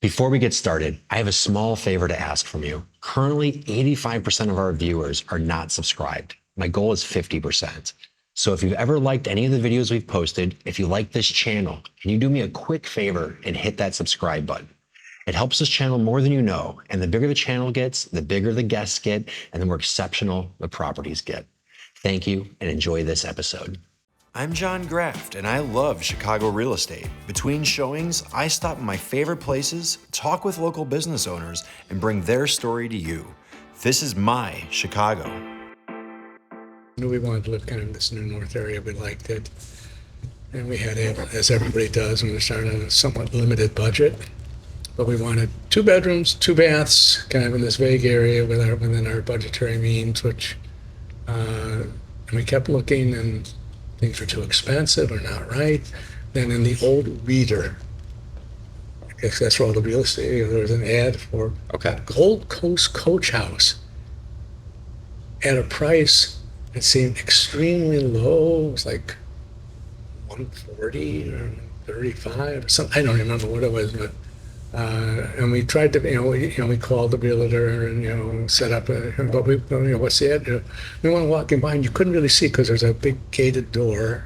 Before we get started, I have a small favor to ask from you. Currently, 85% of our viewers are not subscribed. My goal is 50%. So if you've ever liked any of the videos we've posted, if you like this channel, can you do me a quick favor and hit that subscribe button? It helps this channel more than you know, and the bigger the channel gets, the bigger the guests get, and the more exceptional the properties get. Thank you, and enjoy this episode. I'm John GRAFFT, and I love Chicago real estate. Between showings, I stop in my favorite places, talk with local business owners, and bring their story to you. This is my Chicago. We wanted to live kind of in this New North area. We liked it. And we had, as everybody does, when we started on a somewhat limited budget. But we wanted 2 bedrooms, 2 baths, kind of in this vague area within our budgetary means, which, and we kept looking, and things were too expensive or not right. Then in the old Reader, I guess that's where all the real estate, there was an ad for Gold Coast Coach House at a price that seemed extremely low. It was like 140 or 35 or something. I don't remember what it was, but and we tried to, we called the realtor and, set up but we, what's the ad? We went walking by and you couldn't really see because there's a big gated door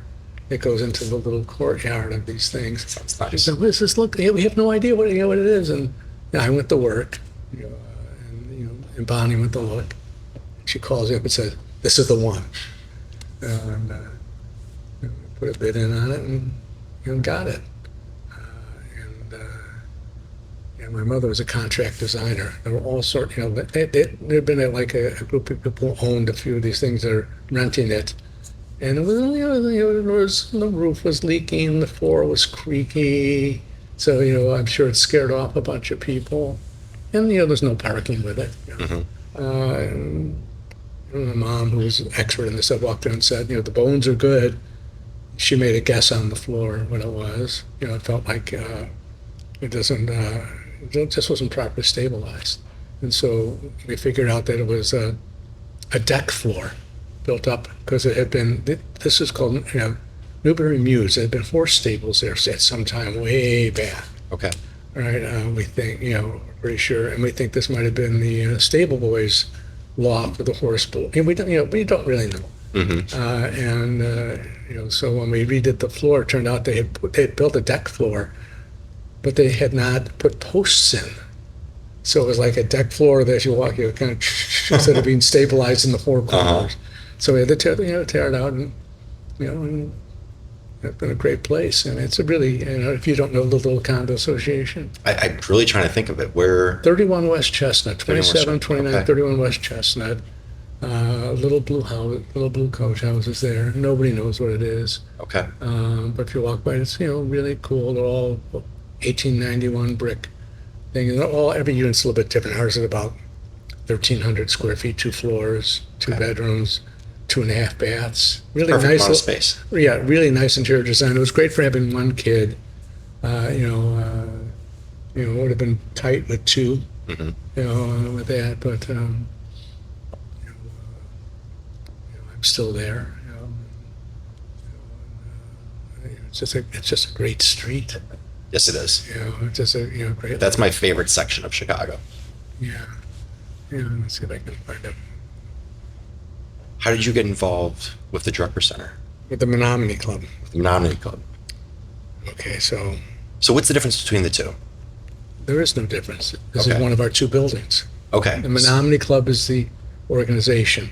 that goes into the little courtyard of these things. Sounds nice. She said, "What is this look?" We have no idea what it is. And I went to work, and Bonnie went to look. She calls me up and says, "This is the one." And put a bid in on it and got it. My mother was a contract designer. There were all sorts, there'd been like a group of people who owned a few of these things that are renting it. And it was, the roof was leaking, the floor was creaky. So, I'm sure it scared off a bunch of people. And, there's no parking with it. And my mom, who was an expert in this, I walked in and said, the bones are good. She made a guess on the floor what it was. It felt like it just wasn't properly stabilized. And so we figured out that it was a deck floor built up because it had been, this is called Newbury Mews. There had been horse stables there at some time way back. Okay. All right, we think, pretty sure, and we think this might have been the stable boys' loft with the horse pool. And we don't really know. Mm-hmm. So when we redid the floor, it turned out they had built a deck floor, but they had not put posts in. So it was like a deck floor that as you walk, kind of instead of being stabilized in the 4 corners. So we had to tear it out, and it's been a great place. And it's a really, if you don't know the little condo association. I'm really trying to think of it. Where? 31 West Chestnut, 27, 29, okay. 31 West Chestnut. Little blue coach houses there. Nobody knows what it is. Okay. But if you walk by, it's really cool. They're all 1891 brick thing. And every unit's a little bit different. Ours is about 1,300 square feet, 2 floors, 2 bedrooms, 2.5 baths. Really Perfect nice amount of space. Yeah, really nice interior design. It was great for having 1 kid. It would have been tight with 2. Mm-hmm. With that, but I'm still there. It's just a great street. Yes, it is. It's just a great. That's my favorite section of Chicago. Yeah. Let's see if I can find it. How did you get involved with the Drucker Center? With the Menomonee Club. The Menomonee Club. Okay, so what's the difference between the two? there is no difference. This Okay. is one of our 2 buildings. Okay. The Menomonee Club is the organization.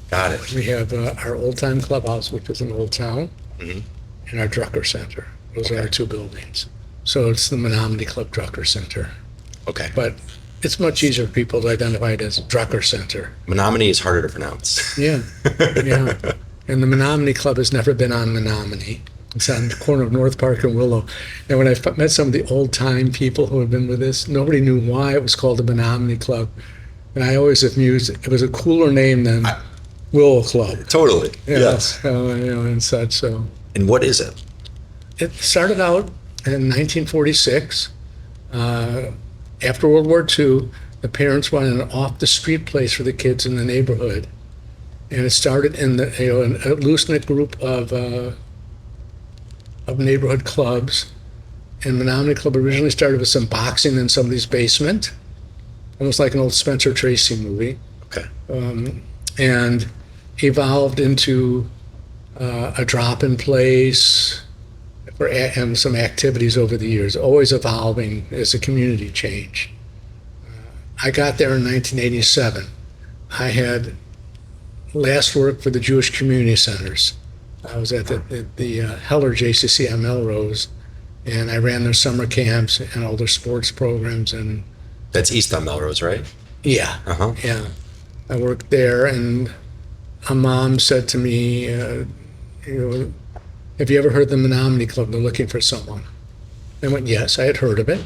Got it. We have our Old Time Clubhouse, which is in Old Town, Mhm. and our Drucker Center. Those are Okay. our 2 buildings. So it's the Menomonee Club Drucker Center. Okay. But it's much easier for people to identify it as Drucker Center. Menomonee is harder to pronounce. Yeah, yeah. And the Menomonee Club has never been on Menomonee. It's on the corner of North Park and Willow. And when I met some of the old-time people who had been with us, nobody knew why it was called the Menomonee Club. And I always have mused, it was a cooler name than Willow Club. Totally. You Yes. know, and such, so. And what is it? It started out in 1946. After World War II, the parents wanted an off-the-street place for the kids in the neighborhood. And it started in a loose-knit group of neighborhood clubs And Menomonee Club originally started with some boxing in somebody's basement, almost like an old Spencer Tracy movie. Okay. And evolved into a drop-in place and some activities over the years, always evolving as the community changed. I got there in 1987. I had last worked for the Jewish community centers. I was at the Heller JCC on Melrose, and I ran their summer camps and all their sports programs. And That's east on Melrose, right? yeah, Uh-huh. yeah. I worked there, and a mom said to me, have you ever heard the Menomonee Club? They're looking for someone. I went, yes, I had heard of it.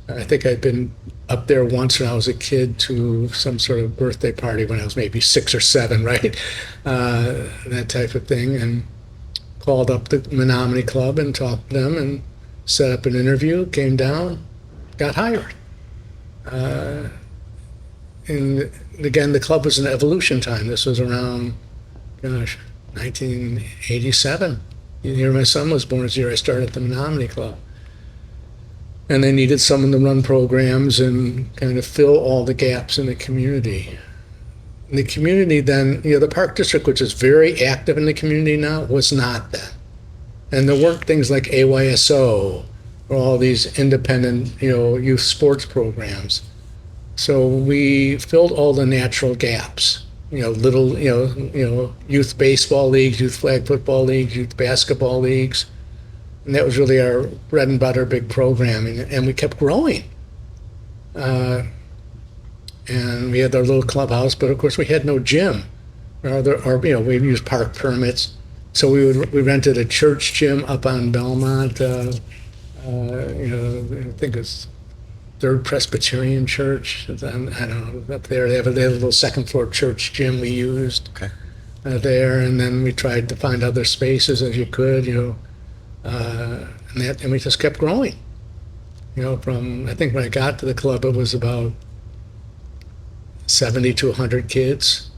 I think I'd been up there once when I was a kid to some sort of birthday party when I was maybe 6 or 7, right? That type of thing. And called up the Menomonee Club and talked to them and set up an interview, came down, got hired. And again, the club was in evolution time. This was around, 1987. The year my son was born is the year I started the Menomonee Club. And they needed someone to run programs and kind of fill all the gaps in the community. And the community then, the Park District, which is very active in the community now, was not then. And there weren't things like AYSO or all these independent, youth sports programs. So we filled all the natural gaps. Little, youth baseball leagues, youth flag football leagues, youth basketball leagues. And that was really our bread and butter, big programming, and we kept growing. And we had our little clubhouse, but of course we had no gym, or we used park permits. So we rented a church gym up on Belmont. I think it's Third Presbyterian Church. I don't know, up there. They have a little second floor church gym we used. Okay. There, and then we tried to find other spaces as you could, and we just kept growing. From, I think when I got to the club, it was about 70 to 100 kids,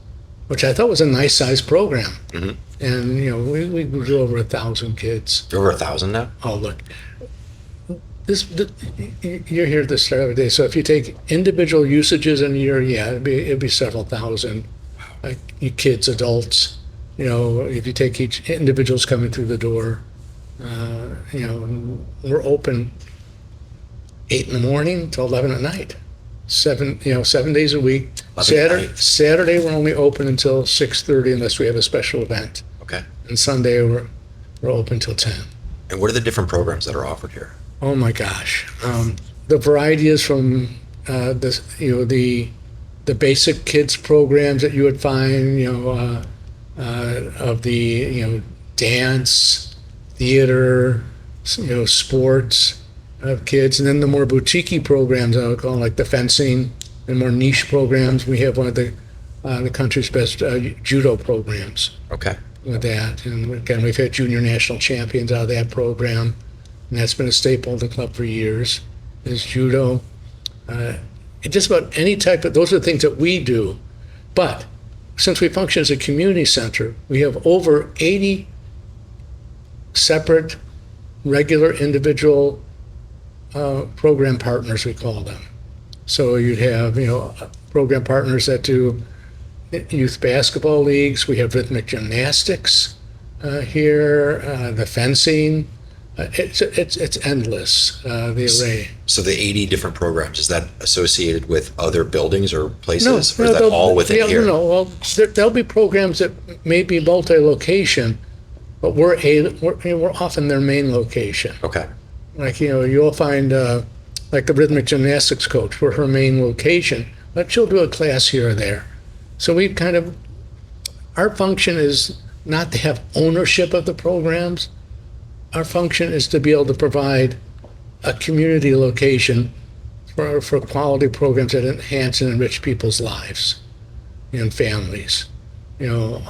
which I thought was a nice sized program. Mm-hmm. And, we grew over 1,000 kids. You're over 1,000 now? Oh, look, you're here at the start of the day. So if you take individual usages in a year, yeah, it'd be several thousand. Like you kids, adults, if you take each individuals coming through the door, we're open 8 in the morning to 11 at night, 7 days a week. Saturday we're only open until 6:30 unless we have a special event. Okay. And Sunday we're open till 10. And what are the different programs that are offered here? Oh my gosh, the variety is from the basic kids programs that you would find, of the dance, theater, sports of kids, and then the more boutique programs I would call like the fencing and more niche programs. We have one of the country's best judo programs. Okay. With that, and again, we've had junior national champions out of that program, and that's been a staple of the club for years. Is judo. Just about any type of, those are the things that we do. But since we function as a community center, we have over 80 separate, regular, individual program partners, we call them. So you'd have, program partners that do youth basketball leagues. We have rhythmic gymnastics here, the fencing. It's endless, the array. So the 80 different programs, is that associated with other buildings or places? No, or is that all within here? No, well, there'll be programs that may be multi-location, but we're often their main location. Okay. Like, you'll find, like the rhythmic gymnastics coach, we're her main location, but she'll do a class here or there. So we our function is not to have ownership of the programs. Our function is to be able to provide a community location for quality programs that enhance and enrich people's lives and families. You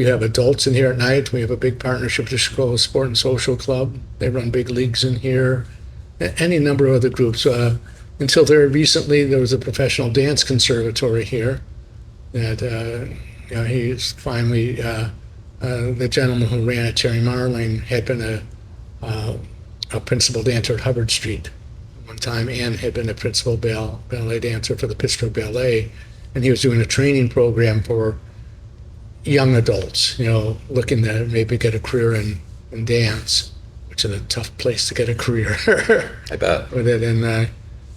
have adults in here at night. We have a big partnership with the Chicago Sport and Social Club. They run big leagues in here. Any number of other groups. Until very recently, there was a professional dance conservatory here that he's finally the gentleman who ran it, Terry Marling, had been a principal dancer at Hubbard Street one time and had been a principal ballet dancer for the Pittsburgh Ballet. And he was doing a training program for young adults, looking to maybe get a career in dance, which is a tough place to get a career. I bet. With it. And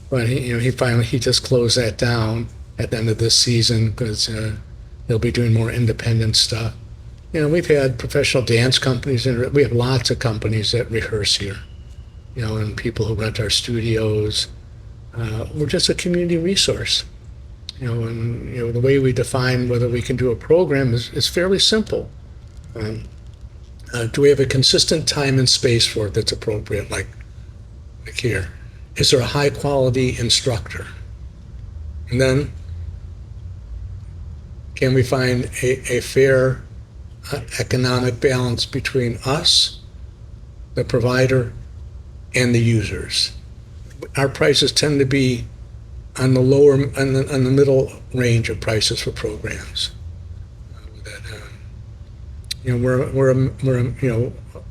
but he just closed that down at the end of this season because he'll be doing more independent stuff. We've had professional dance companies, and we have lots of companies that rehearse here, and people who rent our studios. We're just a community resource, and the way we define whether we can do a program is fairly simple. Do we have a consistent time and space for it that's appropriate, like here? Is there a high quality instructor? And then, can we find a fair economic balance between us, the provider, and the users? Our prices tend to be on the lower, on the middle range of prices for programs.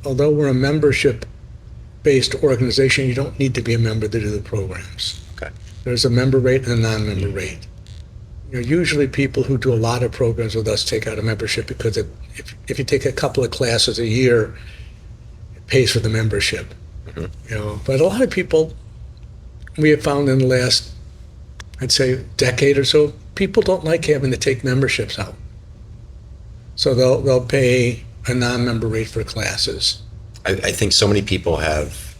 Although we're a membership-based organization, you don't need to be a member to do the programs. Okay. There's a member rate and a non-member rate. Usually people who do a lot of programs with us take out a membership because if you take a couple of classes a year, it pays for the membership. Mm-hmm. But a lot of people, we have found in the last, I'd say, decade or so, people don't like having to take memberships out. So they'll pay a non-member rate for classes. I think so many people have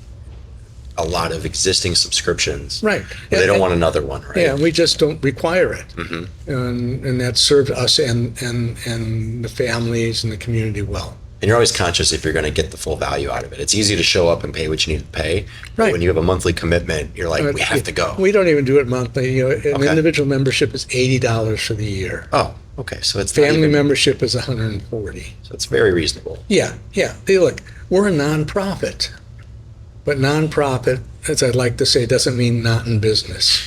a lot of existing subscriptions. Right. But they don't want another one, right? Yeah, we just don't require it. Mm-hmm. And that served us and the families and the community well. And you're always conscious if you're going to get the full value out of it. It's easy to show up and pay what you need to pay. But Right. when you have a monthly commitment, you're like, we have to go. We don't even do it monthly. An Okay. individual membership is $80 for the year. Oh, okay. So it's not Family even, membership is $140. so it's very reasonable. Yeah. Hey, look, we're a nonprofit. But nonprofit, as I'd like to say, doesn't mean not in business.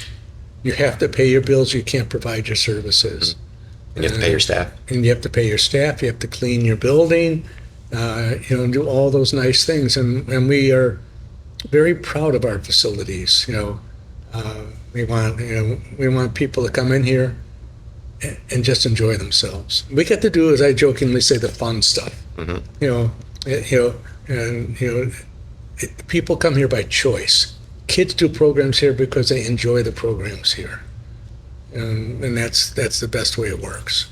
You have to pay your bills. You can't provide your services. And you have to pay your staff. And you have to pay your staff. You have to clean your building, and do all those nice things. And we are very proud of our facilities. We want people to come in here and just enjoy themselves. We get to do, as I jokingly say, the fun stuff. Mm-hmm. People come here by choice. Kids do programs here because they enjoy the programs here, and that's the best way it works.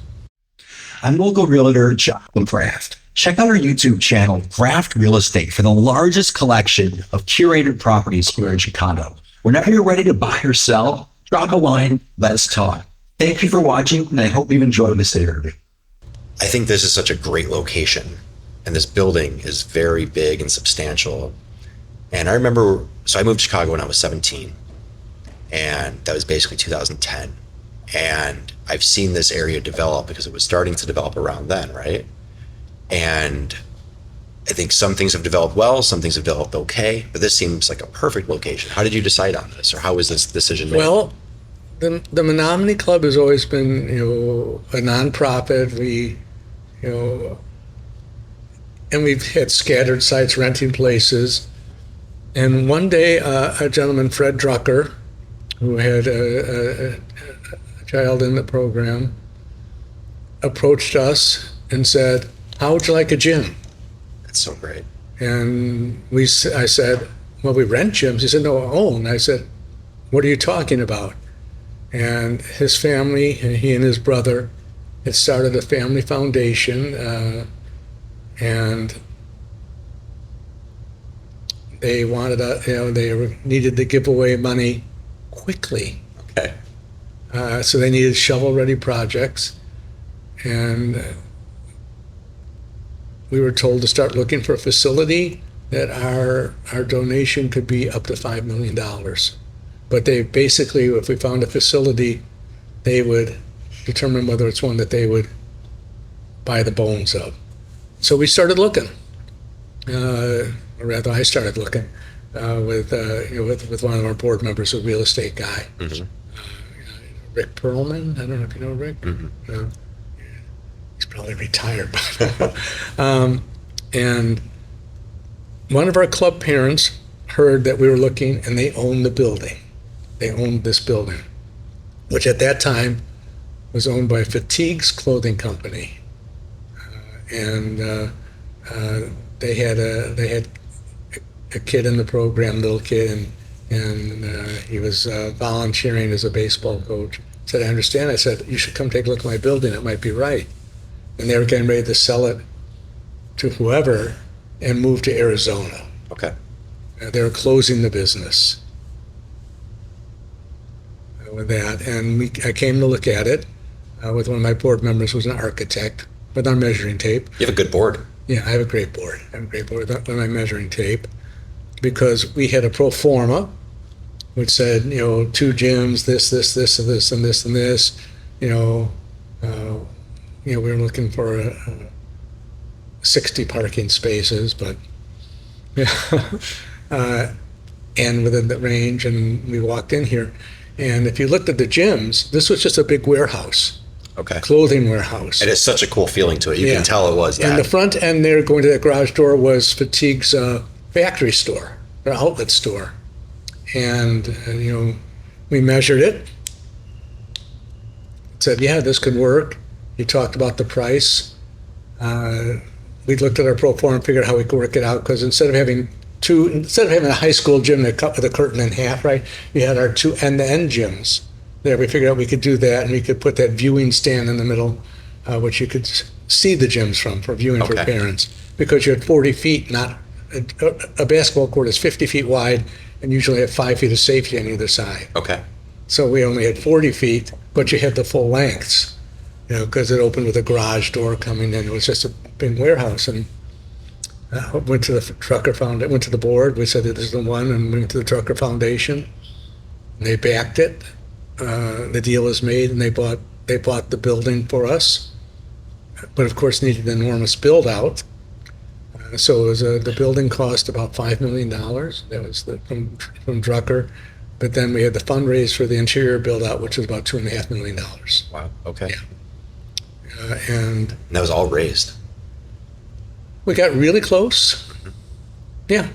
I'm local realtor Jocelyn Craft. Check out our YouTube channel, GRAFFT Real Estate, for the largest collection of curated properties here in Chicago. Whenever you're ready to buy or sell, drop a line, let's talk. Thank you for watching, and I hope you've enjoyed this interview. I think this is such a great location, and this building is very big and substantial. And I remember, so I moved to Chicago when I was 17, and that was basically 2010. And I've seen this area develop because it was starting to develop around then, right? And I think some things have developed well, some things have developed okay, but this seems like a perfect location. How did you decide on this, or how was this decision made? Well, the Menomonee Club has always been, a nonprofit. And we've had scattered sites renting places. And one day, a gentleman, Fred Drucker, who had a child in the program, approached us and said, "How would you like a gym?" That's so great. And I said, "Well, we rent gyms." He said, "No, own." I said, "What are you talking about?" And his family, he and his brother, had started a family foundation, and they wanted they needed to give away money quickly. Okay. So they needed shovel-ready projects, and we were told to start looking for a facility that our donation could be up to $5 million. But they basically, if we found a facility, they would determine whether it's one that they would buy the bones of. So we started looking. Or rather, I started looking with one of our board members, a real estate guy, Mm-hmm. Rick Perlman. I don't know if you know Rick. Mm-hmm. He's probably retired. And one of our club parents heard that we were looking, and they owned the building. They owned this building, which at that time was owned by 𝗙𝗥𝗢𝗣𝗧𝗨𝗥𝗘𝗗𝗏 and they had a kid in the program, little kid, and he was volunteering as a baseball coach. I said, I understand. I said, you should come take a look at my building. It might be right. And they were getting ready to sell it to whoever and move to Arizona. Okay. They were closing the business with that. And I came to look at it with one of my board members who was an architect with our measuring tape. You have a good board. Yeah, I have a great board. I have a great board with my measuring tape because we had a pro forma which said, 2 gyms, this, and this, and this, and this. We were looking for 60 parking spaces, but and within the range. And we walked in here, and if you looked at the gyms, this was just a big warehouse, Okay. clothing warehouse. It has such a cool feeling to it. You Yeah. can tell it was that. And the front end there, going to that garage door, was 𝗙𝗥𝗢𝗣𝗥𝗧𝗨𝗥𝗘𝗏 factory store, or outlet store. And we measured it. Said, yeah, this could work. He talked about the price. We looked at our pro forma and figured out how we could work it out, because instead of having a high school gym that cut the curtain in half, right, we had our 2 end-to-end gyms there. We figured out we could do that, and we could put that viewing stand in the middle, which you could see the gyms from for viewing for Okay. parents, because you had 40 feet, not a basketball court is 50 feet wide and usually have 5 feet of safety on either side. Okay. So we only had 40 feet, but you had the full lengths, because it opened with a garage door coming in. It was just a big warehouse. And went to the went to the board. We said, this is the one, and went to the Trucker Foundation. And they backed it. The deal was made, and they bought the building for us. But of course, needed an enormous build out. So it was the building cost about $5 million. That was from Drucker. But then we had the fundraise for the interior build out, which was about $2.5 million. Wow. Okay. Yeah. And And that was all raised. we got really close. Yeah.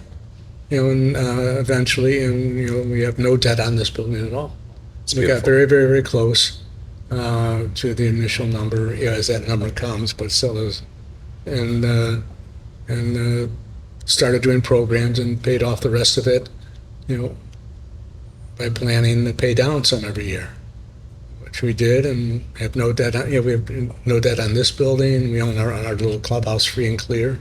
And eventually, and we have no debt on this building at all. It's We got beautiful. very, very, very close to the initial number, as that number comes, but still is. And started doing programs and paid off the rest of it, by planning to pay down some every year, which we did, and have no debt on, we have no debt on this building. We own our little clubhouse free and clear,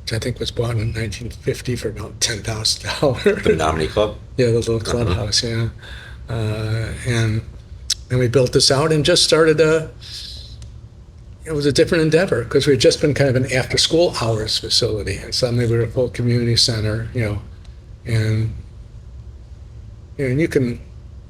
which I think was bought in 1950 for about $10,000. The Menomonee Club. Yeah, the little clubhouse, yeah. And we built this out and just started it was a different endeavor, because we had just been kind of an after-school hours facility, and suddenly we were a full community center, and you can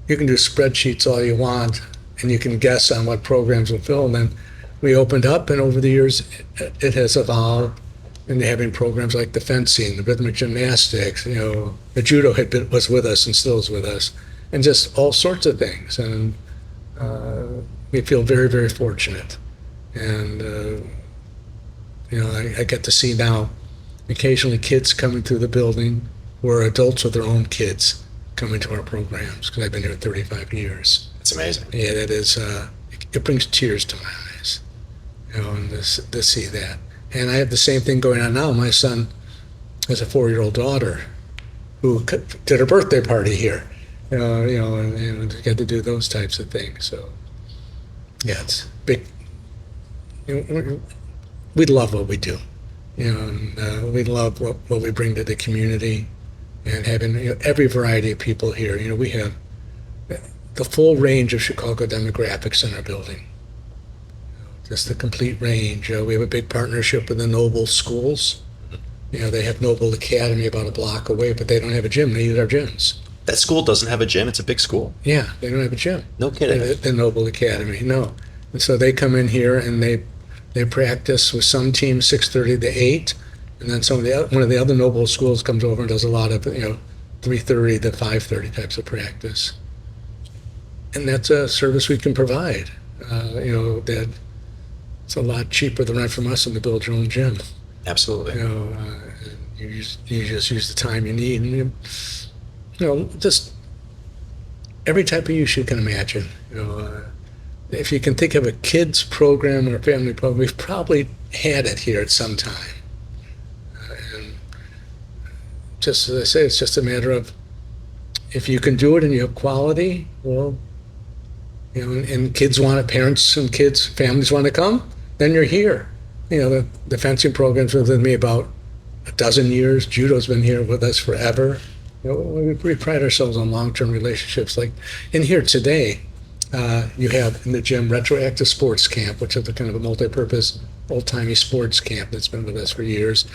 do spreadsheets all you want, and you can guess on what programs will fill. And then we opened up, and over the years, it has evolved into having programs like the fencing, the rhythmic gymnastics, the judo was with us and still is with us, and just all sorts of things. And we feel very, very fortunate. And I get to see now occasionally kids coming through the building who are adults with their own kids coming to our programs, because I've been here 35 years. It's amazing. Yeah, that is, it brings tears to my eyes, and to see that. And I have the same thing going on now. My son has a 4-year-old daughter who did her birthday party here, and get to do those types of things. So, yeah, it's big. We love what we do, and we love what we bring to the community, and having every variety of people here. We have the full range of Chicago demographics in our building, just the complete range. We have a big partnership with the Noble schools. They have Noble Academy about a block away, but they don't have a gym. They use our gyms. That school doesn't have a gym. It's a big school. Yeah, they don't have a gym. No kidding. The Noble Academy, no. And so they come in here and they practice with some teams 6:30 to 8, and then one of the other Noble schools comes over and does a lot of 3:30 to 5:30 types of practice. And that's a service we can provide. That it's a lot cheaper to rent from us than to build your own gym. Absolutely. You just use the time you need, and just every type of use you can imagine. If you can think of a kids program or a family program, we've probably had it here at some time. And just as I say, it's just a matter of if you can do it and you have quality, well, and kids want it, parents and kids, families want to come, then you're here. The fencing program's been with me about a dozen years. Judo's been here with us forever. We pride ourselves on long-term relationships. Like in here today, you have in the gym retroactive sports camp, which is a kind of a multi-purpose, old-timey sports camp that's been with us for years.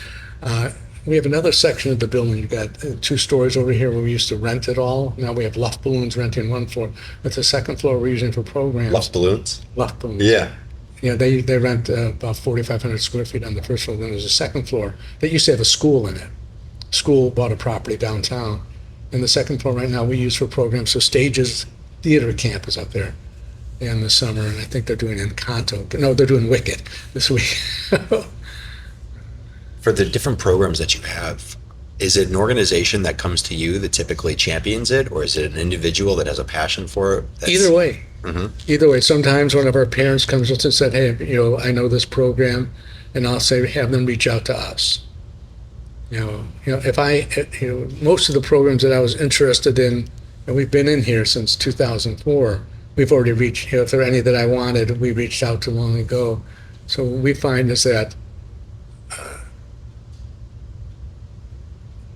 We have another section of the building. You've got 2 stories over here where we used to rent it all. Now we have Luft Balloons renting 1 floor. But the second floor we're using for programs. Luft balloons? Luft Balloons. Yeah. They rent about 4,500 square feet on the first floor. Then there's a second floor that used to have a school in it. School bought a property downtown. And the second floor right now we use for programs. So Stages Theater Camp is up there in the summer. And I think they're doing Encanto. No, they're doing Wicked this week. For the different programs that you have, is it an organization that comes to you that typically champions it, or is it an individual that has a passion for it? Either way. Mm-hmm. Either way. Sometimes one of our parents comes to us and said, hey, I know this program, and I'll say, have them reach out to us. If most of the programs that I was interested in, and we've been in here since 2004, we've already reached, if there are any that I wanted, we reached out to long ago. So what we find is that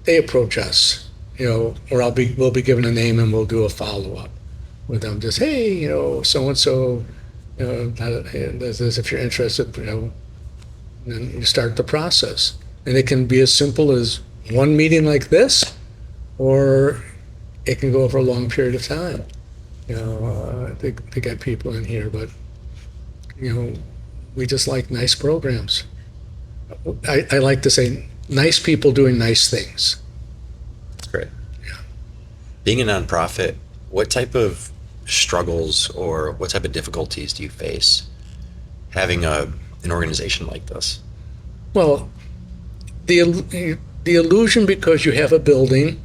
they approach us, or we'll be given a name and we'll do a follow-up with them. Just, hey, so-and-so, if you're interested, then you start the process. And it can be as simple as one meeting like this, or it can go over a long period of time. They get people in here, but, we just like nice programs. I like to say, nice people doing nice things. That's great. Yeah. Being a nonprofit, what type of struggles or what type of difficulties do you face having an organization like this? Well, the illusion, because you have a building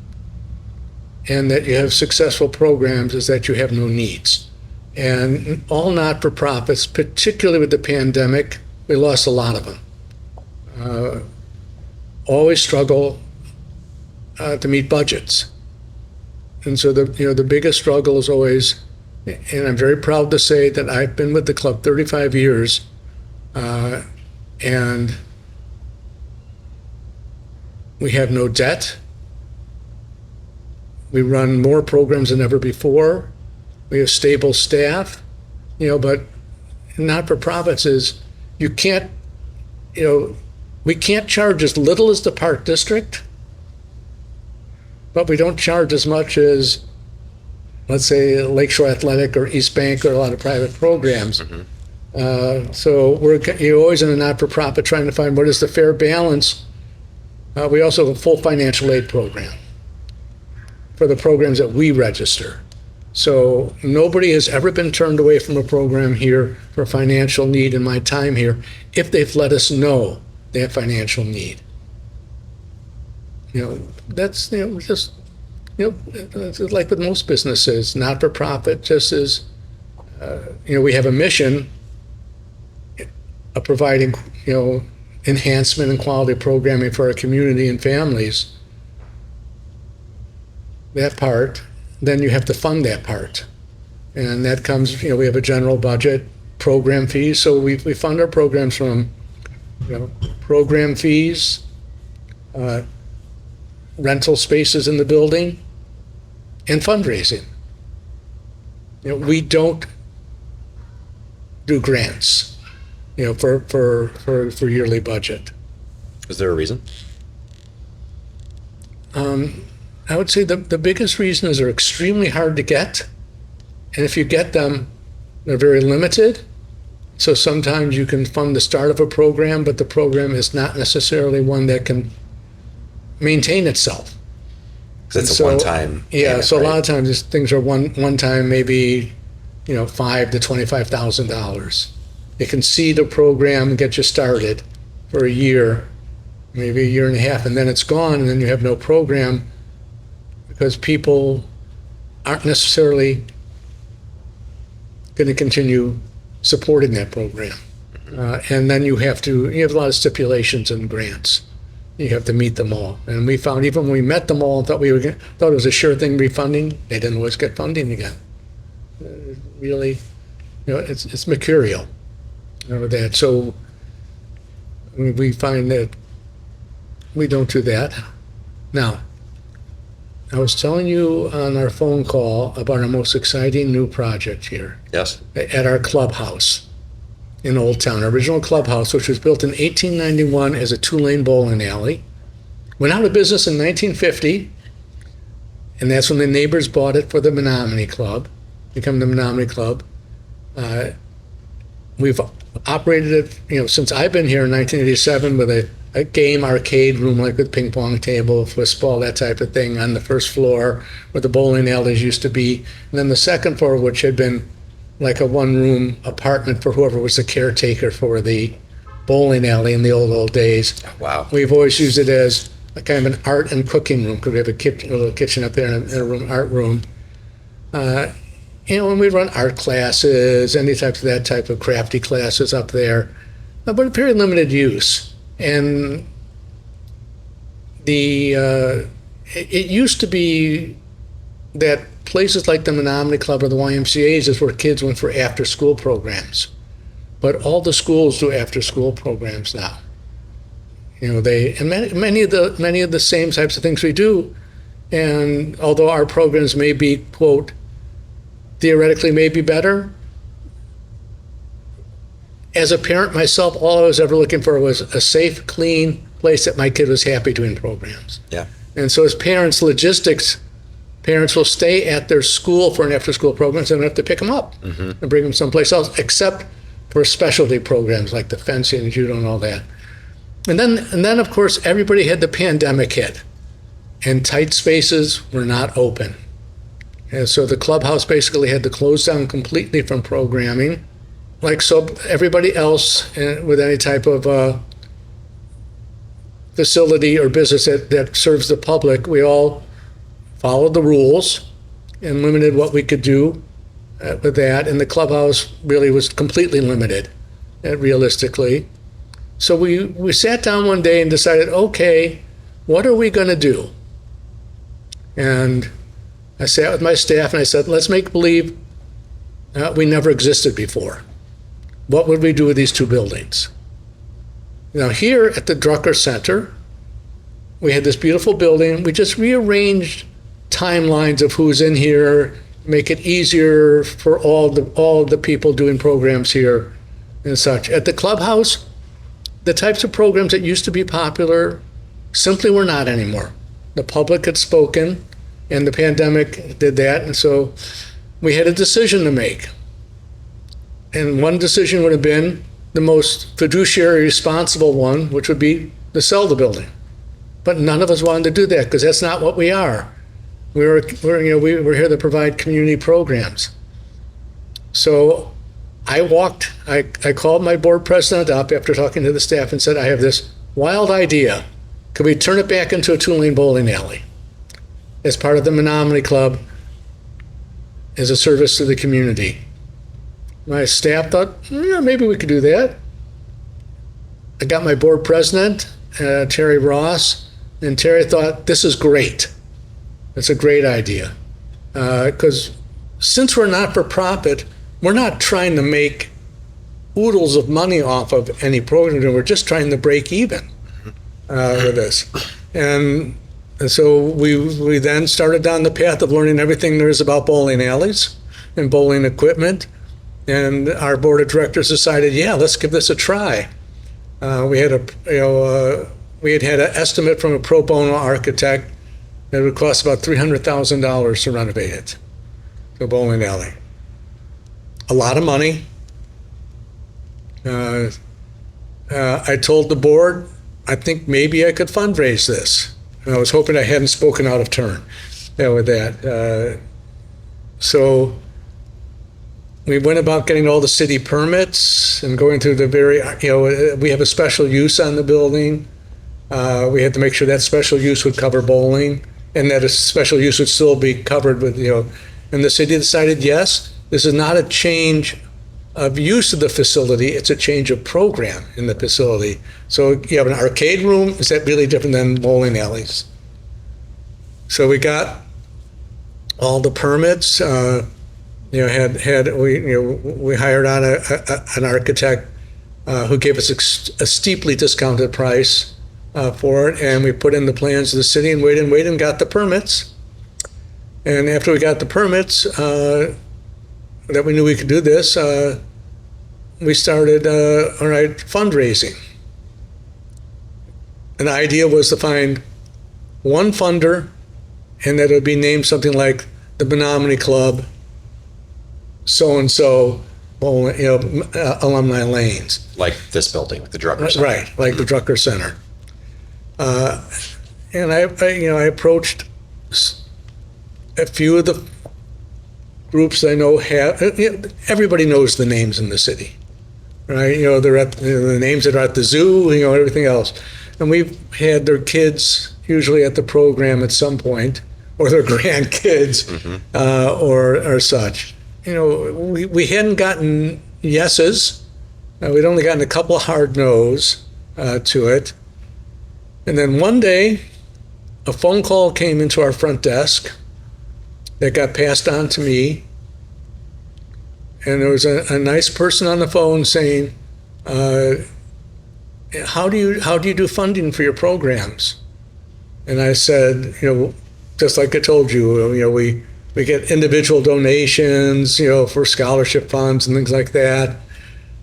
and that you have successful programs, is that you have no needs. And all not-for-profits, particularly with the pandemic, we lost a lot of them. Always struggle to meet budgets. And so the biggest struggle is always, and I'm very proud to say that I've been with the club 35 years, and we have no debt. We run more programs than ever before. We have stable staff, but not-for-profits is, you can't, we can't charge as little as the Park District, but we don't charge as much as, let's say, Lakeshore Athletic or East Bank or a lot of private programs. Mm-hmm. So you're always in a not-for-profit trying to find what is the fair balance. We also have a full financial aid program for the programs that we register. So nobody has ever been turned away from a program here for financial need in my time here if they've let us know they have financial need. That's just like with most businesses, not for profit. Just as we have a mission of providing enhancement and quality programming for our community and families. That part, then you have to fund that part, and that comes. We have a general budget, program fees. So we fund our programs from program fees, rental spaces in the building, and fundraising. We don't do grants, for yearly budget. Is there a reason? I would say the biggest reason is they're extremely hard to get, and if you get them, they're very limited. So sometimes you can fund the start of a program, but the program is not necessarily one that can maintain itself. Because it's a one-time. Yeah, payment, so a right? lot of times things are one time, maybe $5,000 to $25,000. They can seed a program and get you started for a year, maybe a year and a half, and then it's gone, and then you have no program because people aren't necessarily going to continue supporting that program. And then you have a lot of stipulations and grants. You have to meet them all. And we found even when we met them all and thought it was a sure thing refunding, they didn't always get funding again. Really, it's mercurial. That. So we find that we don't do that. Now, I was telling you on our phone call about our most exciting new project here. Yes. At our clubhouse in Old Town, our original clubhouse, which was built in 1891 as a two-lane bowling alley. Went out of business in 1950, and that's when the neighbors bought it for the Menomonee Club, become the Menomonee Club. We've operated it, since I've been here in 1987 with a game arcade room, like with ping pong table, football, that type of thing, on the first floor where the bowling alleys used to be. And then the second floor, which had been like a one-room apartment for whoever was the caretaker for the bowling alley in the old days. Wow. We've always used it as a kind of an art and cooking room because we have a little kitchen up there and a room, art room. And we run art classes, any type of that type of crafty classes up there, but very limited use. And it used to be that places like the Menomonee Club or the YMCA's is where kids went for after-school programs. But all the schools do after-school programs now. Many of the same types of things we do. And although our programs may be, quote, theoretically may be better, as a parent myself, all I was ever looking for was a safe, clean place that my kid was happy doing programs. Yeah. And so as parents, parents will stay at their school for an after-school program, so they don't have to pick them up and bring them someplace else, except for specialty programs like the fencing and judo and all that. And then of course, everybody had the pandemic hit, and tight spaces were not open. And so the clubhouse basically had to close down completely from programming. Like so everybody else with any type of facility or business that serves the public, we all followed the rules and limited what we could do with that. And the clubhouse really was completely limited, realistically. So we sat down one day and decided, okay, what are we going to do? And I sat with my staff and I said, let's make believe we never existed before. What would we do with these two buildings? Now here at the Drucker Center, we had this beautiful building. We just rearranged timelines of who's in here, make it easier for all the people doing programs here and such. At the clubhouse, the types of programs that used to be popular simply were not anymore. The public had spoken, and the pandemic did that, and so we had a decision to make. And one decision would have been the most fiduciary responsible one, which would be to sell the building. But none of us wanted to do that because that's not what we are. We're here to provide community programs. So I called my board president up after talking to the staff and said, I have this wild idea. Could we turn it back into a two-lane bowling alley as part of the Menomonee Club as a service to the community? My staff thought, yeah, maybe we could do that. I got my board president, Terry Ross, and Terry thought, this is great. It's a great idea. Because since we're not for profit, we're not trying to make oodles of money off of any program. We're just trying to break even with this. And so we then started down the path of learning everything there is about bowling alleys and bowling equipment. And our board of directors decided, yeah, let's give this a try. We had had an estimate from a pro bono architect that it would cost about $300,000 to renovate it, the bowling alley. A lot of money. I told the board, I think maybe I could fundraise this. And I was hoping I hadn't spoken out of turn with that. So we went about getting all the city permits and going through the very, we have a special use on the building. We had to make sure that special use would cover bowling and that a special use would still be covered with, and the city decided, yes, this is not a change of use of the facility, it's a change of program in the facility. So you have an arcade room, is that really different than bowling alleys? So we got all the permits, we hired on an architect who gave us a steeply discounted price for it, and we put in the plans of the city and waited and got the permits. And after we got the permits, that we knew we could do this, we started fundraising. And the idea was to find one funder, and that it would be named something like the Menomonee Club, so-and-so, alumni lanes. Like this building, like the Drucker Center. Right, like the Drucker Center. And I approached a few of the groups I know everybody knows the names in the city, right? They're at the names that are at the zoo, everything else. And we've had their kids usually at the program at some point, or their grandkids, or such. We hadn't gotten yeses. We'd only gotten a couple of hard no's to it. And then one day, a phone call came into our front desk that got passed on to me. And there was a nice person on the phone saying, how do you do funding for your programs? And I said, just like I told you, we get individual donations, for scholarship funds and things like that.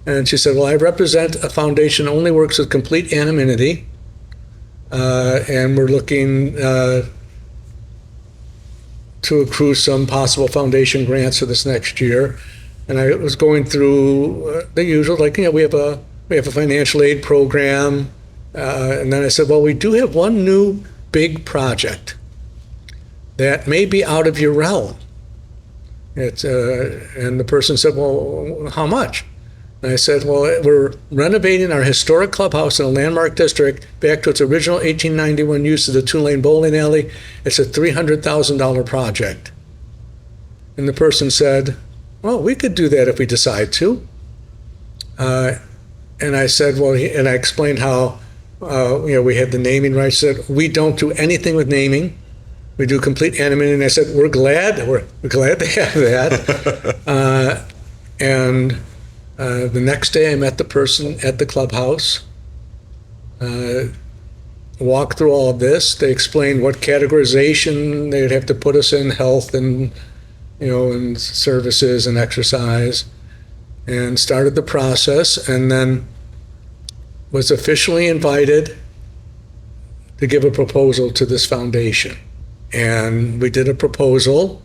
And she said, well, I represent a foundation that only works with complete anonymity. And we're looking to accrue some possible foundation grants for this next year. And I was going through the usual, we have a financial aid program. And then I said, well, we do have one new big project that may be out of your realm. And the person said, well, how much? And I said, well, we're renovating our historic clubhouse in a landmark district back to its original 1891 use of the two-lane bowling alley. It's a $300,000 project. And the person said, well, we could do that if we decide to. And I said, well, and I explained how, we had the naming rights. I said, we don't do anything with naming. We do complete anonymity. And I said, we're glad to have that. And the next day I met the person at the clubhouse, walked through all of this. They explained what categorization they'd have to put us in, health and, and services and exercise, and started the process, and then was officially invited to give a proposal to this foundation. And we did a proposal.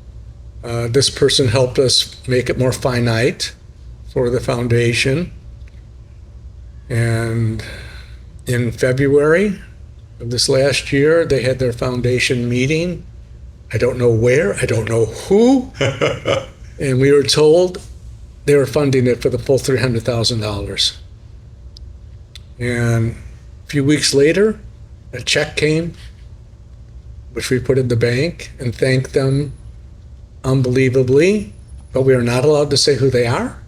This person helped us make it more finite for the foundation. And in February of this last year, they had their foundation meeting. I don't know where, I don't know who. And we were told they were funding it for the full $300,000. And a few weeks later, a check came, which we put in the bank and thanked them unbelievably, but we are not allowed to say who they are.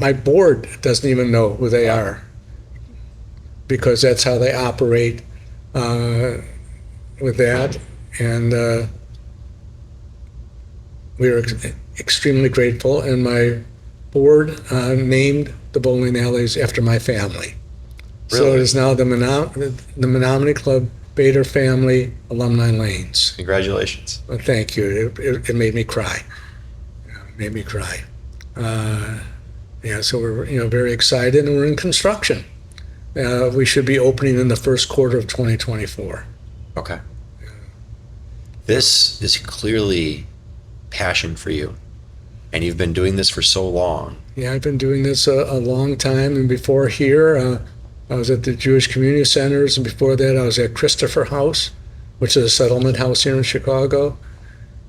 My board doesn't even know who they are, because that's how they operate with that. And we are extremely grateful, and my board named the bowling alleys after my family. Really? So it is now the Menomonee Club Bader family alumni lanes. Congratulations. Well, thank you. It made me cry. It made me cry. So we're very excited, and we're in construction. We should be opening in the first quarter of 2024. Okay. This is clearly passion for you, and you've been doing this for so long. Yeah, I've been doing this a long time, and before here, I was at the Jewish Community Centers, and before that I was at Christopher House, which is a settlement house here in Chicago.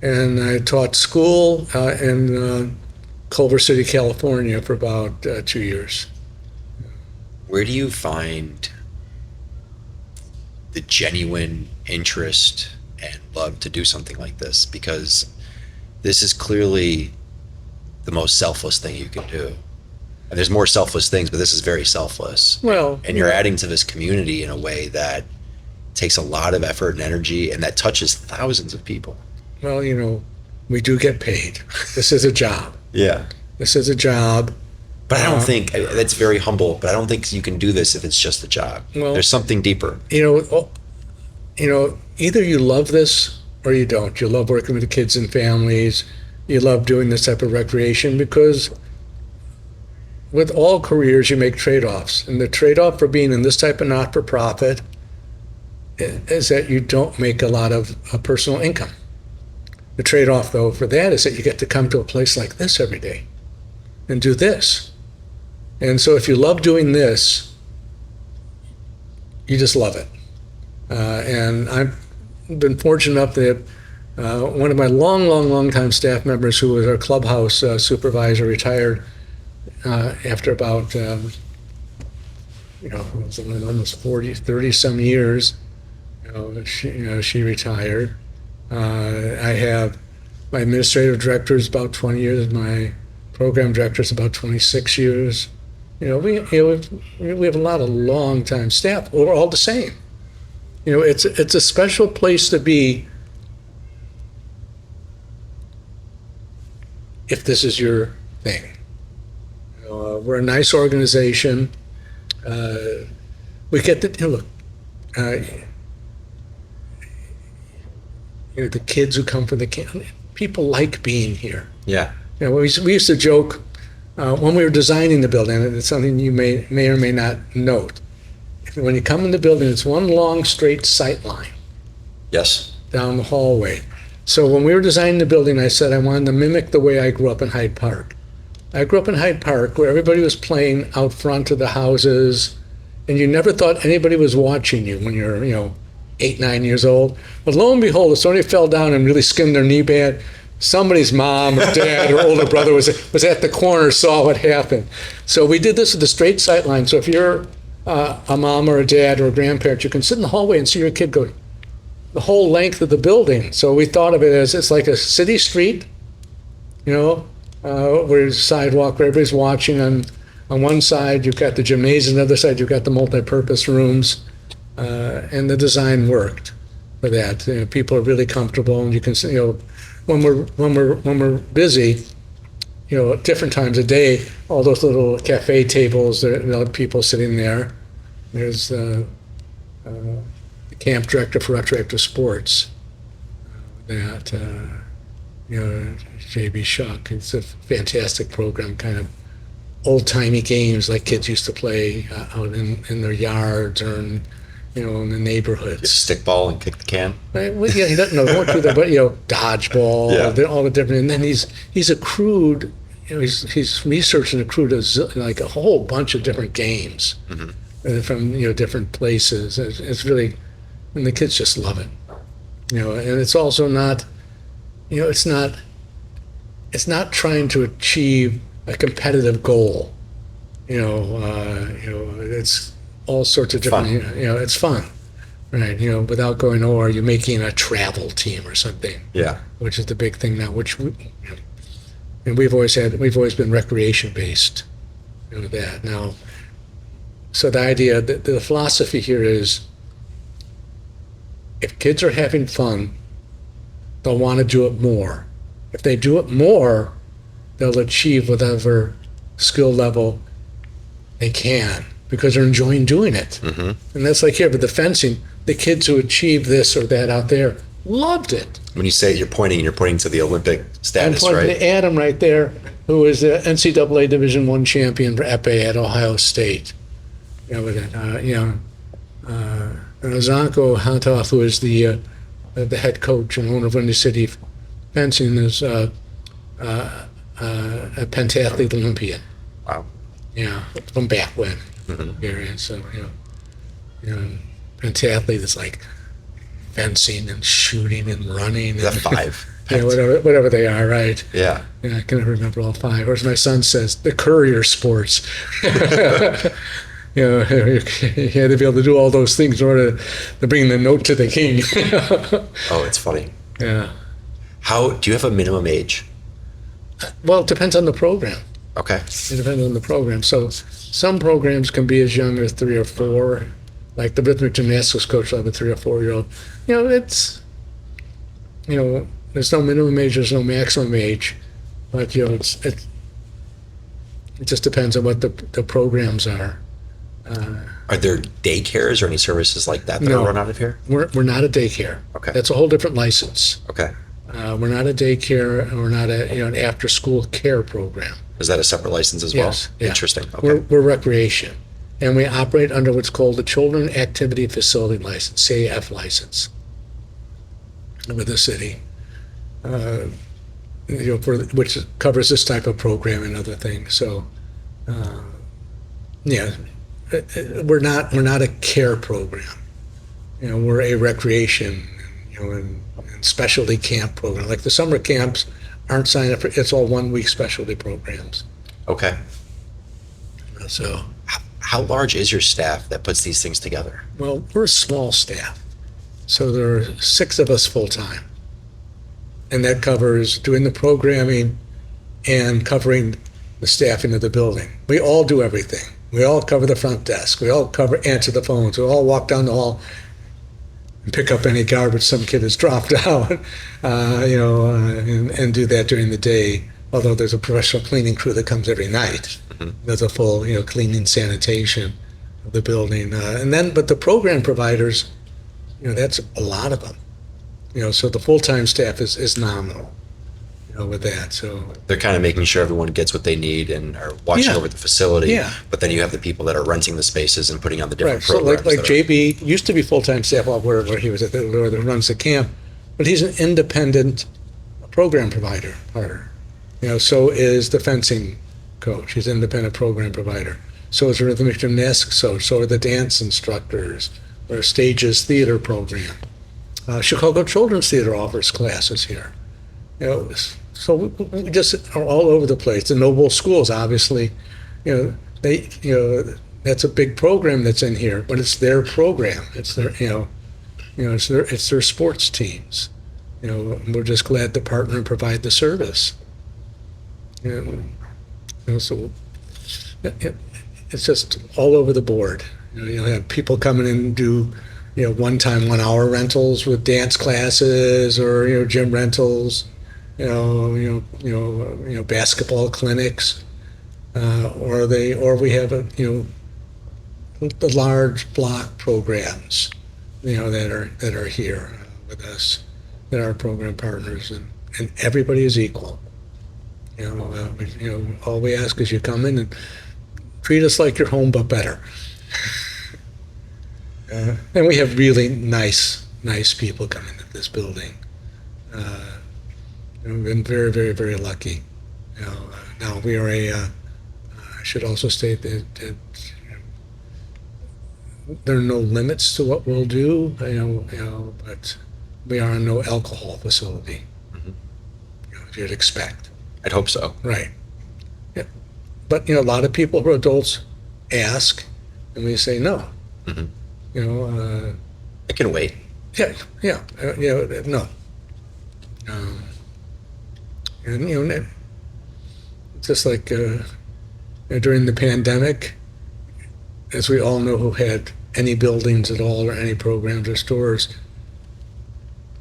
And I taught school in Culver City, California for about 2 years. Where do you find the genuine interest and love to do something like this? Because this is clearly the most selfless thing you can do. And there's more selfless things, but this is very selfless. Well, And you're adding to this community in a way that takes a lot of effort and energy, and that touches thousands of people. well, we do get paid. This is a job. Yeah. This is a job. But I don't think, that's very humble, but I don't think you can do this if it's just a job. Well, There's something deeper. Either you love this or you don't. You love working with the kids and families. You love doing this type of recreation, because with all careers, you make trade-offs. And the trade-off for being in this type of not-for-profit is that you don't make a lot of personal income. The trade-off, though, for that is that you get to come to a place like this every day and do this. And so if you love doing this, you just love it. And I've been fortunate enough that one of my long time staff members, who was our clubhouse supervisor, retired after about, it was almost 30 some years. She retired. I have my administrative director is about 20 years. My program director is about 26 years. We have a lot of long-time staff. We're all the same. It's a special place to be if this is your thing. We're a nice organization. We get to look. The kids who come from the camp, people like being here. Yeah. We used to joke when we were designing the building, and it's something you may or may not note. When you come in the building, it's one long straight sight line Yes. down the hallway. So when we were designing the building, I said I wanted to mimic the way I grew up in Hyde Park. I grew up in Hyde Park, where everybody was playing out front of the houses, and you never thought anybody was watching you when you're 8, 9 years old. But lo and behold, if somebody fell down and really skinned their knee bad, somebody's mom or dad or older brother was at the corner, saw what happened. So we did this with the straight sight line. So if you're a mom or a dad or a grandparent, you can sit in the hallway and see your kid go the whole length of the building. So we thought of it as it's like a city street, where there's a sidewalk where everybody's watching. On one side, you've got the gymnasium. On the other side, you've got the multi-purpose rooms. And the design worked for that. People are really comfortable, and you can see, when we're busy, at different times of day, all those little cafe tables, there are people sitting there. There's the camp director for retroactive sports. J.B. Shuck. It's a fantastic program, kind of old-timey games like kids used to play out in their yards or in the neighborhoods. Stickball and kick the can. Right? Well, he doesn't know, won't do that, but dodgeball, all the different, and then he's accrued, he's researching accrued like a whole bunch of different games from different places. It's really, and the kids just love it, and it's also not, it's not trying to achieve a competitive goal, it's all sorts of different, it's fun, right? Without going, are you making a travel team or something? Yeah. Which is the big thing now, and we've always been recreation based, that now. So the idea, the philosophy here is, if kids are having fun, they'll want to do it more. If they do it more, they'll achieve whatever skill level they can, because they're enjoying doing it. And that's like here with the fencing, the kids who achieved this or that out there loved it. When you say you're pointing to the Olympic status, I'm pointing right? to Adam right there, who is the NCAA Division I champion for epee at Ohio State. Zanko Hantoff, who is the head coach and owner of Windy City Fencing, is a pentathlete Olympian. Wow. From back when. Area. So, pentathlete is like fencing and shooting and running. Is that and 5? Yeah, whatever they are, right? Yeah. Yeah, I can never remember all five. Or as my son says, the courier sports. You know, you had to be able to do all those things in order to bring the note to the king. Oh, it's funny. Yeah. How do you have a minimum age? Well, it depends on the program. Okay. It depends on the program. So some programs can be as young as 3 or 4. Like the rhythmic gymnastics coach will have a 3 or 4-year-old. You know, there's no minimum age, there's no maximum age. But, you know, it just depends on what the programs are. Are there daycares or any services like that No. are run out of here? We're not a daycare. Okay. That's a whole different license. Okay. We're not a daycare, and we're not an after-school care program. Is that a separate license as well? Yes. Yeah. Interesting. Okay. We're recreation, and we operate under what's called the Children Activity Facility License, CAF license, with the city, which covers this type of program and other things. So, yeah, we're not a care program. You know, we're a recreation, and specialty camp program. Like the summer camps aren't signed up for, it's all 1-week specialty programs. Okay. So, How large is your staff that puts these things together? well, we're a small staff. So there are 6 of us full-time. And that covers doing the programming and covering the staffing of the building. We all do everything. We all cover the front desk. We all answer the phones. We all walk down the hall and pick up any garbage some kid has dropped out, and do that during the day. Although there's a professional cleaning crew that comes every night. Mm-hmm. There's a full, cleaning sanitation of the building. But the program providers, that's a lot of them. So the full-time staff is nominal, with that. So They're kind of making sure everyone gets what they need and are watching Yeah. over the facility. Yeah. But then you have the people that are renting the spaces and putting on the different right. So programs. like that are- JB used to be full-time staff where he was at where that runs the camp, but he's an independent program provider. So is the fencing coach. He's an independent program provider. So is the rhythmic gymnastics coach. So are the dance instructors. Or Stages theater program. Chicago Children's Theater offers classes here. So we just are all over the place. The Noble Schools, obviously, that's a big program that's in here, but it's their program. It's their, it's their sports teams. We're just glad to partner and provide the service. So it's just all over the board. You'll have people coming in and do, one-time 1-hour rentals with dance classes or, gym rentals, basketball clinics, or we have the large block programs, that are here with us, that are program partners, and everybody is equal. All we ask is you come in and treat us like your home, but better. And we have really nice people coming into this building. We've been very, very, very lucky. Now we are I should also state that there are no limits to what we'll do. But we are a no alcohol facility. Mhm. As you'd expect. I'd hope so. Right. Yeah. But a lot of people who are adults ask, and we say no. Mhm. I It can wait. No. And just like during the pandemic, as we all know who had any buildings at all or any programs or stores,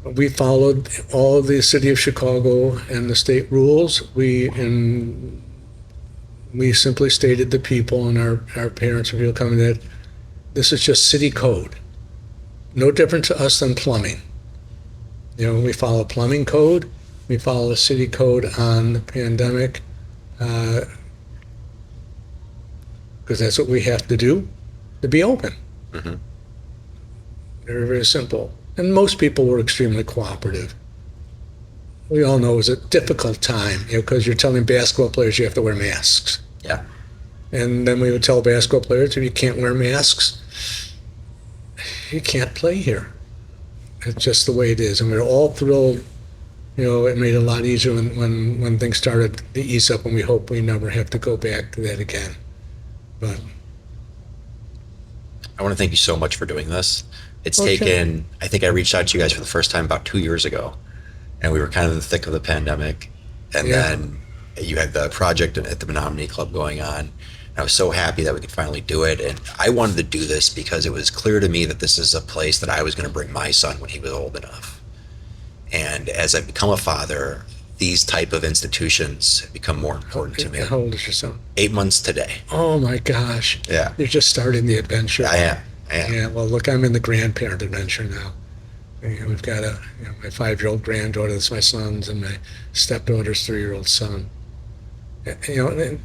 we followed all of the city of Chicago and the state rules. We simply stated to people and our parents and people coming in, this is just city code. No different to us than plumbing. We follow plumbing code. We follow the city code on the pandemic because that's what we have to do to be open. Mhm. Very, very simple. And most people were extremely cooperative. We all know it was a difficult time, because you're telling basketball players you have to wear masks. Yeah. And then we would tell basketball players, if you can't wear masks, you can't play here. It's just the way it is. And we're all thrilled it made it a lot easier when things started to ease up, and we hope we never have to go back to that again. But I want to thank you so much for doing this. It's Okay. taken, I think I reached out to you guys for the first time about 2 years ago, and we were kind of in the thick of the pandemic. And Yeah. then you had the project at the Menomonee Club going on. And I was so happy that we could finally do it. And I wanted to do this because it was clear to me that this is a place that I was going to bring my son when he was old enough. And as I've become a father, these type of institutions have become more important to me. how old is your son? 8 months today. Oh my gosh. Yeah. You're just starting the adventure. I am. Yeah, well, look, I'm in the grandparent adventure now. We've got my 5-year-old granddaughter, that's my son's, and my stepdaughter's 3-year-old son. And,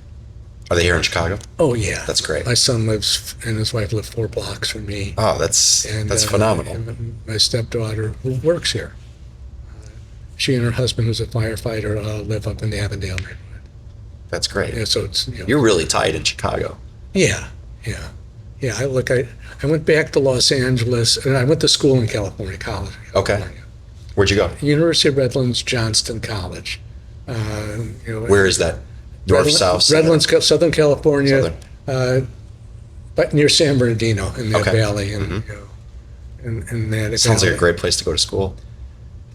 Are they here in Chicago? oh yeah, That's great. My son lives and his wife live 4 blocks from me. Oh, that's And phenomenal. and my stepdaughter, who works here, she and her husband, who's a firefighter, live up in the Avondale neighborhood. That's great. Yeah, so it's You're really tight in Chicago. yeah. I went back to Los Angeles, and I went to school in California, college. in Okay. California. Where'd you go? University of Redlands, Johnston College. Where is that? North, south? center? Redlands, Southern California, Southern. but near San Bernardino in that Okay. valley, and and that Sounds like valley. a great place to go to school.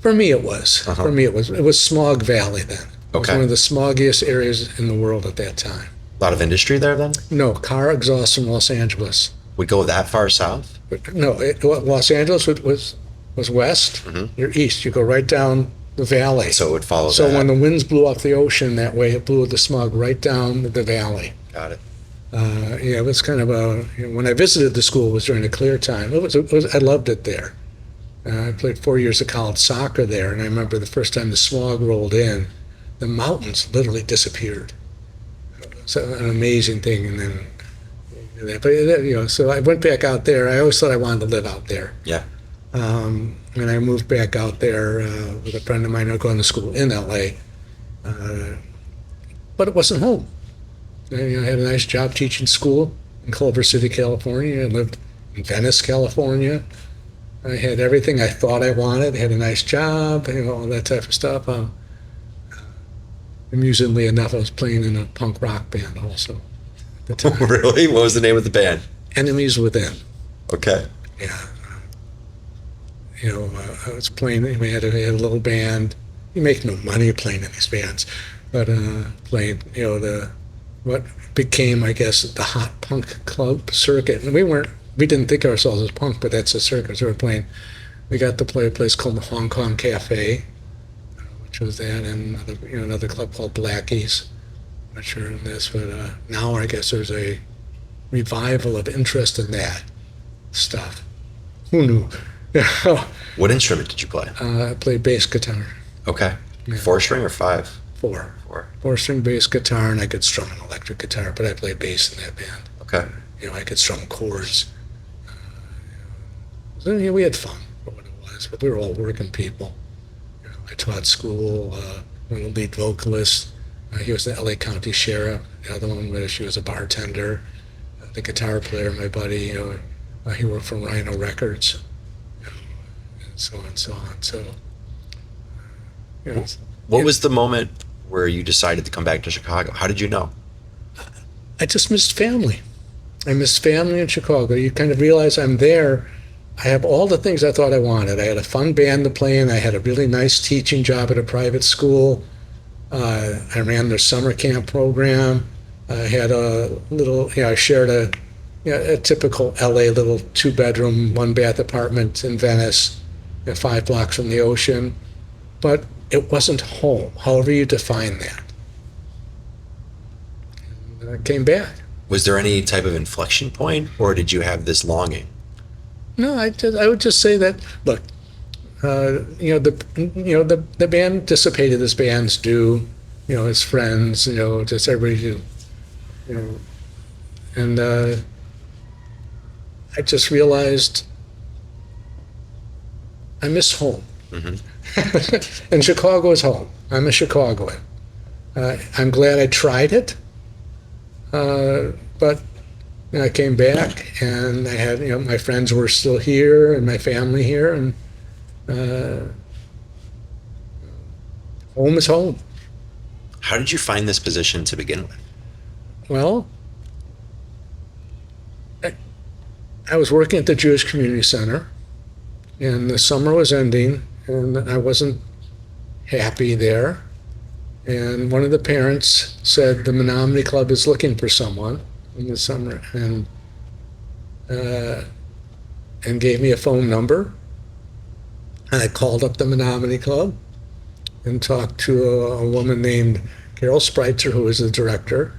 For me, it was. Uh-huh. For me, it was Smog Valley then. It was Okay. one of the smoggiest areas in the world at that time. A lot of industry there then? No, car exhaust from Los Angeles. Would go that far south? But no, Los Angeles was west. You're east. You go right down the valley. So it would follow So that. when the winds blew off the ocean that way, it blew the smog right down the valley. Got it. Yeah, it was kind of when I visited the school, it was during a clear time. I loved it there. I played 4 years of college soccer there, and I remember the first time the smog rolled in, the mountains literally disappeared. So an amazing thing, and then, so I went back out there. I always thought I wanted to live out there. Yeah. And I moved back out there with a friend of mine. I was going to school in LA, but it wasn't home. I had a nice job teaching school in Culver City, California. I lived in Venice, California. I had everything I thought I wanted. I had a nice job, all that type of stuff. Amusingly enough, I was playing in a punk rock band also at the time. Really? What was the name of the band? Enemies Within. Okay. Yeah. I was playing, we had a little band. You make no money playing in these bands, but played, what became, I guess, the hot punk club circuit. And we didn't think of ourselves as punk, but that's a circuit. So we got to play a place called the Hong Kong Cafe, which was that, and another club called Blackie's. I'm not sure on this, but now I guess there's a revival of interest in that stuff. Who knew? What instrument did you play? I played bass guitar. Okay. Yeah. 4-string or 5? 4. 4. 4-string bass guitar, and I could strum an electric guitar, but I played bass in that band. Okay. I could strum chords. So, we had fun for what it was, but we were all working people. I taught school. One of the lead vocalists, he was the LA County Sheriff. The other one she was a bartender. The guitar player, my buddy, he worked for Rhino Records, and so on and so on. So, What was the moment where you decided to come back to Chicago? How did you know? I just missed family. I missed family in Chicago. You kind of realize I'm there. I have all the things I thought I wanted. I had a fun band to play in. I had a really nice teaching job at a private school. I ran their summer camp program. I had a little, I shared a typical LA little 2-bedroom, 1-bath apartment in Venice, 5 blocks from the ocean. But it wasn't home, however you define that. And I came back. Was there any type of inflection point, or did you have this longing? No, I would just say that, look, the band dissipated as bands do, as friends, just everybody do, and I just realized I miss home. Mm-hmm. And Chicago is home. I'm a Chicagoan. I'm glad I tried it, but I came back, and I had, my friends were still here, and my family here, and home is home. How did you find this position to begin with? Well, I was working at the Jewish Community Center, and the summer was ending, and I wasn't happy there. And one of the parents said the Menomonee Club is looking for someone in the summer, and gave me a phone number. And I called up the Menomonee Club and talked to a woman named Carol Spreitzer, who was the director,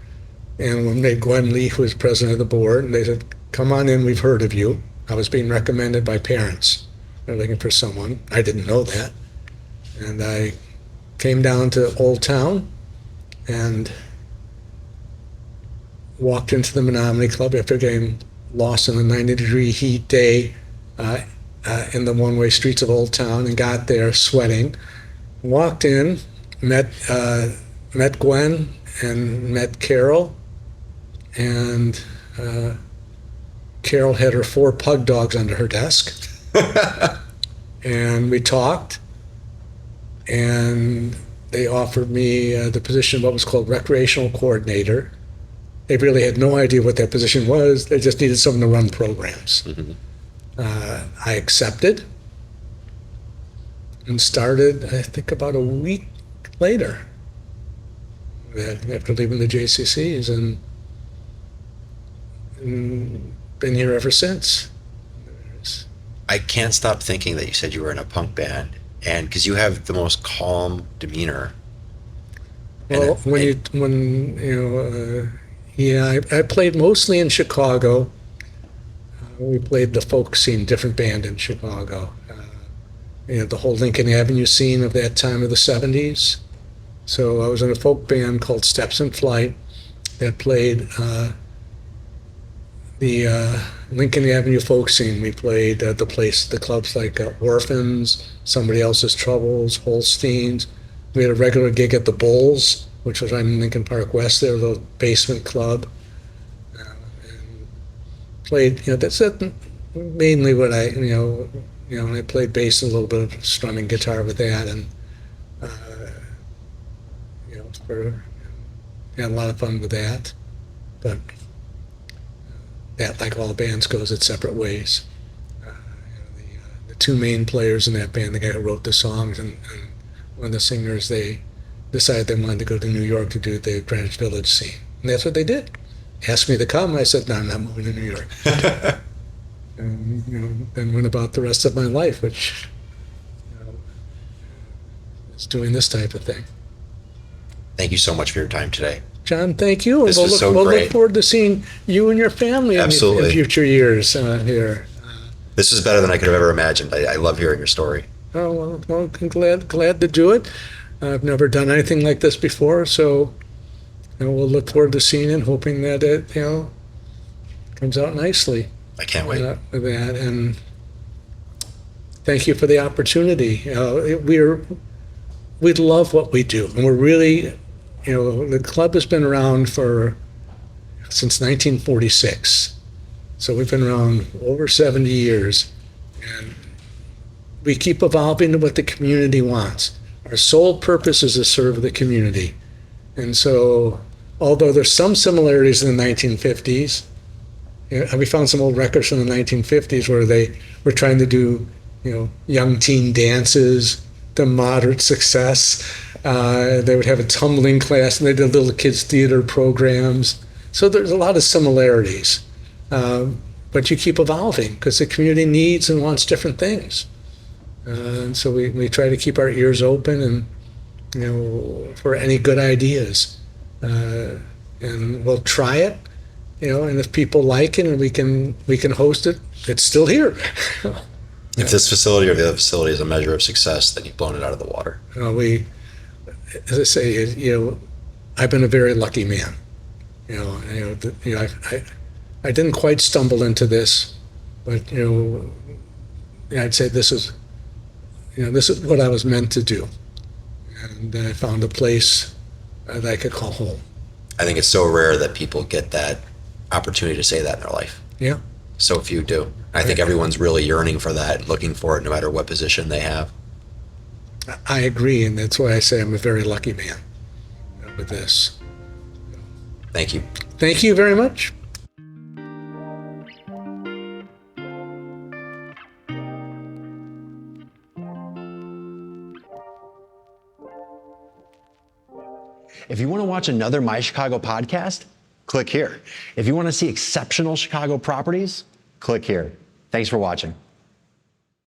and a woman named Gwen Lee, who was president of the board. And they said, "Come on in, we've heard of you." I was being recommended by parents. They're looking for someone. I didn't know that. And I came down to Old Town and walked into the Menomonee Club after getting lost in a 90-degree heat day in the one-way streets of Old Town, and got there sweating. Walked in, met Gwen and met Carol, and Carol had her 4 pug dogs under her desk. And we talked, and they offered me the position of what was called recreational coordinator. They really had no idea what that position was. They just needed someone to run programs. Mm-hmm. I accepted and started, I think, about a week later after leaving the JCCs, and been here ever since. I can't stop thinking that you said you were in a punk band, and because you have the most calm demeanor. Well, I played mostly in Chicago. We played the folk scene, different band in Chicago. The whole Lincoln Avenue scene of that time of the 70s. So I was in a folk band called Steps in Flight that played the Lincoln Avenue folk scene. We played the clubs like Orphans, Somebody Else's Troubles, Holsteins. We had a regular gig at the Bulls, which was right in Lincoln Park West there, the basement club. And played, that's it, mainly what I played bass and a little bit of strumming guitar with that, and had a lot of fun with that. But that, like all bands, goes its separate ways. The 2 main players in that band, the guy who wrote the songs and one of the singers, they decided they wanted to go to New York to do the Greenwich Village scene, and that's what they did. Asked me to come, and I said, "No, I'm not moving to New York." And then went about the rest of my life, which is doing this type of thing. Thank you so much for your time today. John, thank you. This was so we'll great. look forward to seeing you and your family in future years here. This is better than I could have ever imagined. I love hearing your story. Oh, well, I'm glad to do it. I've never done anything like this before, so we'll look forward to seeing it, hoping that it comes out nicely. I can't wait. With that, and thank you for the opportunity. We love what we do, and we're really, the club has been around since 1946, so we've been around over 70 years, and we keep evolving to what the community wants. Our sole purpose is to serve the community, and so although there's some similarities in the 1950s. We found some old records from the 1950s where they were trying to do, young teen dances to moderate success. They would have a tumbling class, and they did little kids' theater programs. So there's a lot of similarities. But you keep evolving because the community needs and wants different things. And so we try to keep our ears open and, for any good ideas. And we'll try it. And if people like it and we can host it, it's still here. If this facility or the other facility is a measure of success, then you've blown it out of the water. As I say, I've been a very lucky man. I didn't quite stumble into this, but I'd say this is what I was meant to do, and I found a place that I could call home. I think it's so rare that people get that opportunity to say that in their life. Yeah. So few do. I think everyone's really yearning for that, looking for it, no matter what position they have. I agree, and that's why I say I'm a very lucky man with this. Thank you. Thank you very much. If you want to watch another My Chicago podcast, click here. If you want to see exceptional Chicago properties, click here. Thanks for watching.